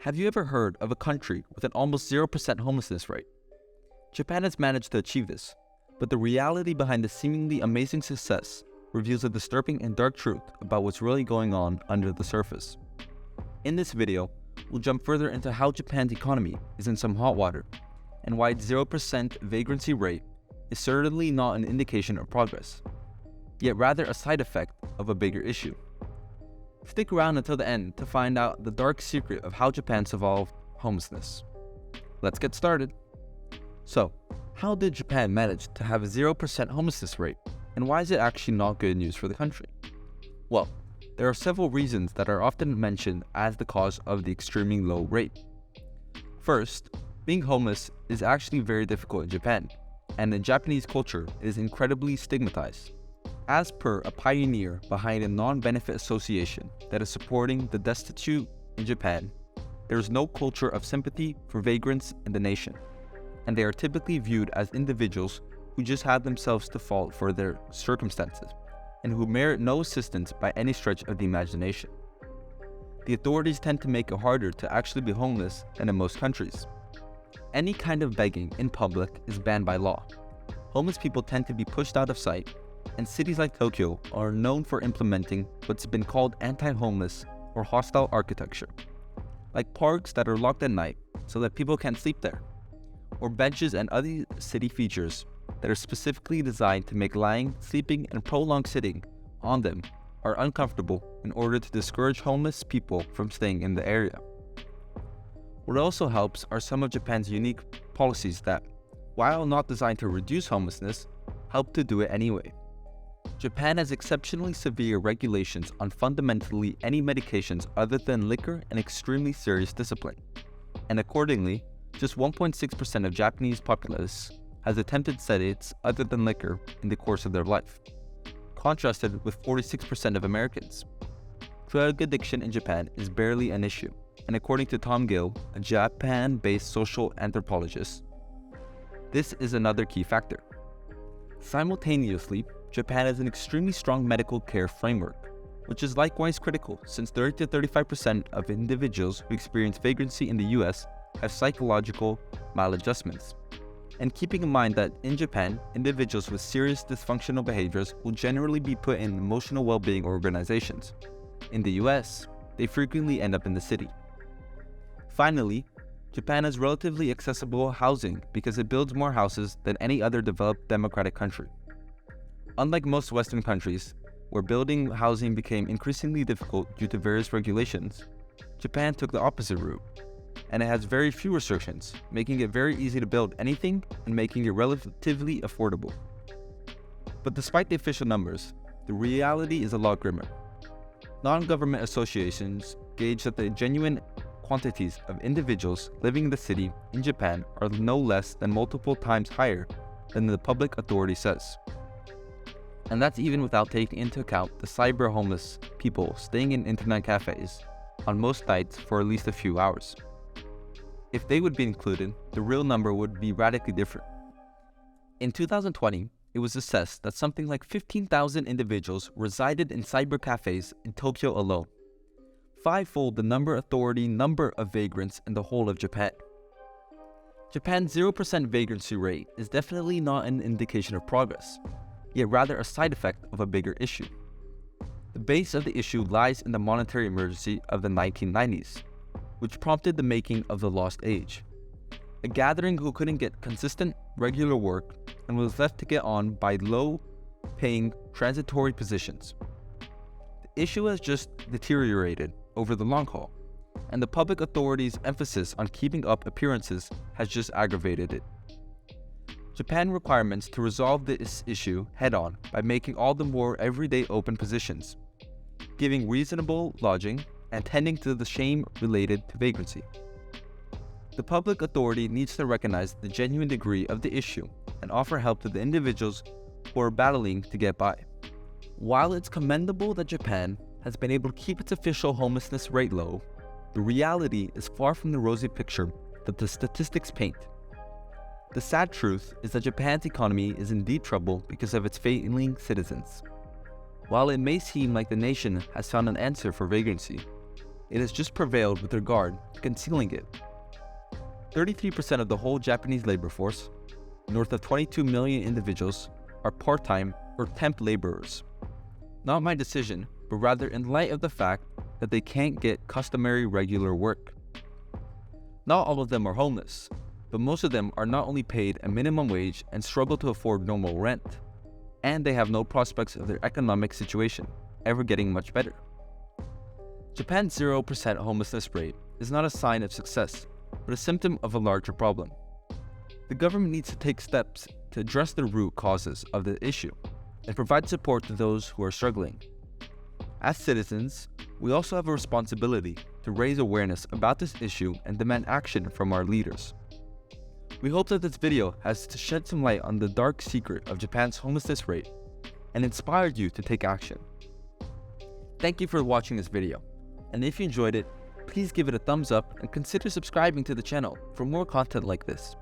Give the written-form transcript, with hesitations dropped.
Have you ever heard of a country with an almost 0% homelessness rate? Japan has managed to achieve this, but the reality behind the seemingly amazing success reveals a disturbing and dark truth about what's really going on under the surface. In this video, we'll jump further into how Japan's economy is in some hot water, and why its 0% vagrancy rate is certainly not an indication of progress, yet rather a side effect of a bigger issue. Stick around until the end to find out the dark secret of how Japan solved homelessness. Let's get started. So, how did Japan manage to have a 0% homelessness rate, and why is it actually not good news for the country? Well, there are several reasons that are often mentioned as the cause of the extremely low rate. First, being homeless is actually very difficult in Japan, and in Japanese culture it is incredibly stigmatized. As per a pioneer behind a non-benefit association that is supporting the destitute in Japan, there is no culture of sympathy for vagrants in the nation, and they are typically viewed as individuals who just have themselves to fault for their circumstances, and who merit no assistance by any stretch of the imagination. The authorities tend to make it harder to actually be homeless than in most countries. Any kind of begging in public is banned by law. Homeless people tend to be pushed out of sight, and cities like Tokyo are known for implementing what's been called anti-homeless or hostile architecture, like parks that are locked at night so that people can't sleep there, or benches and other city features that are specifically designed to make lying, sleeping, and prolonged sitting on them are uncomfortable in order to discourage homeless people from staying in the area. What also helps are some of Japan's unique policies that, while not designed to reduce homelessness, help to do it anyway. Japan has exceptionally severe regulations on fundamentally any medications other than liquor and extremely serious discipline, and accordingly, just 1.6% of Japanese populace has attempted sedatives other than liquor in the course of their life, contrasted with 46% of Americans. Drug addiction in Japan is barely an issue, and according to Tom Gill, a Japan-based social anthropologist, this is another key factor. Simultaneously, Japan has an extremely strong medical care framework, which is likewise critical since 30 to 35% of individuals who experience vagrancy in the US have psychological maladjustments. And keeping in mind that in Japan, individuals with serious dysfunctional behaviors will generally be put in emotional well-being organizations. In the US, they frequently end up in the city. Finally, Japan has relatively accessible housing because it builds more houses than any other developed democratic country. Unlike most Western countries, where building housing became increasingly difficult due to various regulations, Japan took the opposite route, and it has very few restrictions, making it very easy to build anything and making it relatively affordable. But despite the official numbers, the reality is a lot grimmer. Non-government associations gauge that the genuine quantities of individuals living in the city in Japan are no less than multiple times higher than the public authority says. And that's even without taking into account the cyber homeless people staying in internet cafes on most nights for at least a few hours. If they would be included, the real number would be radically different. In 2020, it was assessed that something like 15,000 individuals resided in cyber cafes in Tokyo alone, fivefold the number of vagrants in the whole of Japan. Japan's 0% vagrancy rate is definitely not an indication of progress, yet rather a side effect of a bigger issue. The base of the issue lies in the monetary emergency of the 1990s, which prompted the making of the Lost Age, a gathering who couldn't get consistent, regular work and was left to get on by low-paying, transitory positions. The issue has just deteriorated over the long haul, and the public authorities' emphasis on keeping up appearances has just aggravated it. Japan requirements to resolve this issue head-on by making all the more everyday open positions, giving reasonable lodging, and tending to the shame related to vagrancy. The public authority needs to recognize the genuine degree of the issue and offer help to the individuals who are battling to get by. While it's commendable that Japan has been able to keep its official homelessness rate low, the reality is far from the rosy picture that the statistics paint. The sad truth is that Japan's economy is in deep trouble because of its failing citizens. While it may seem like the nation has found an answer for vagrancy, it has just prevailed with regard to concealing it. 33% of the whole Japanese labor force, north of 22 million individuals, are part-time or temp laborers. Not my decision, but rather in light of the fact that they can't get customary regular work. Not all of them are homeless, but most of them are not only paid a minimum wage and struggle to afford normal rent, and they have no prospects of their economic situation ever getting much better. Japan's 0% homelessness rate is not a sign of success, but a symptom of a larger problem. The government needs to take steps to address the root causes of the issue and provide support to those who are struggling. As citizens, we also have a responsibility to raise awareness about this issue and demand action from our leaders. We hope that this video has shed some light on the dark secret of Japan's homelessness rate and inspired you to take action. Thank you for watching this video, and if you enjoyed it, please give it a thumbs up and consider subscribing to the channel for more content like this.